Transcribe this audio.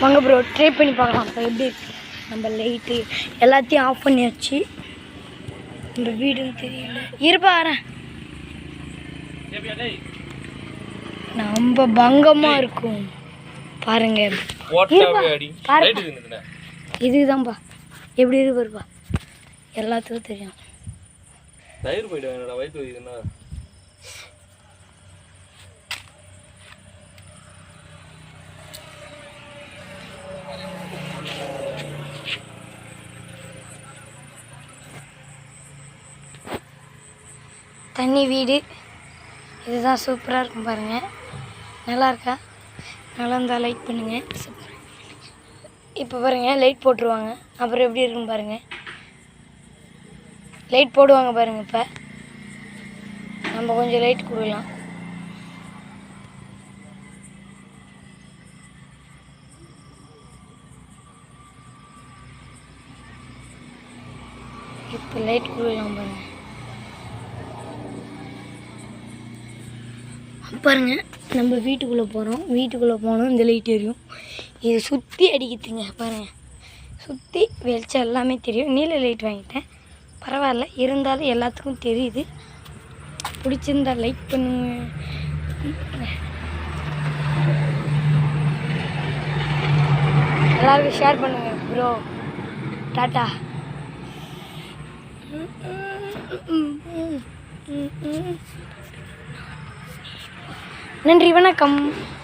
வாங்க bro try பண்ணி பார்க்கலாம். இப்போ எப்படி இருக்கு நம்ம லைட்டு எல்லாத்தையும் ஆஃப் பண்ணியாச்சு. நம்ம வீடுன்னு தெரியல, இருப்பா வரேன். நம்ம பங்கமாக இருக்கும் பாருங்க. இதுதான்ப்பா எப்படி இருக்கு பாருப்பா, எல்லாத்துக்கும் தெரியும். தண்ணி வீடு இதுதான் சூப்பராக இருக்கும் பாருங்கள். நல்லா இருக்கா? நல்லா இருந்தால் லைக் பண்ணுங்கள். இப்போ பாருங்கள் லைட் போட்டுருவாங்க, அப்புறம் எப்படி இருக்குன்னு பாருங்கள். லைட் போடுவாங்க பாருங்கள். இப்போ நம்ம கொஞ்சம் லைட் கொடுக்கலாம். இப்போ லைட் கொடுக்கலாம் பாருங்கள். பாருங்கள் நம்ம வீட்டுக்குள்ளே போகிறோம். வீட்டுக்குள்ளே போனோம் இந்த லைட் எரியும். இது சுற்றி அடிக்குதுங்க பாருங்கள், சுற்றி வெளிச்சம் எல்லாமே தெரியும். நீல லைட் வாங்கிட்டேன், பரவாயில்ல. இருந்தாலும் எல்லாத்துக்கும் தெரியுது. பிடிச்சிருந்தா லைக் பண்ணுங்க, எல்லாருக்கும் ஷேர் பண்ணுங்க ப்ரோ. டாட்டா. நன்றி, வணக்கம்.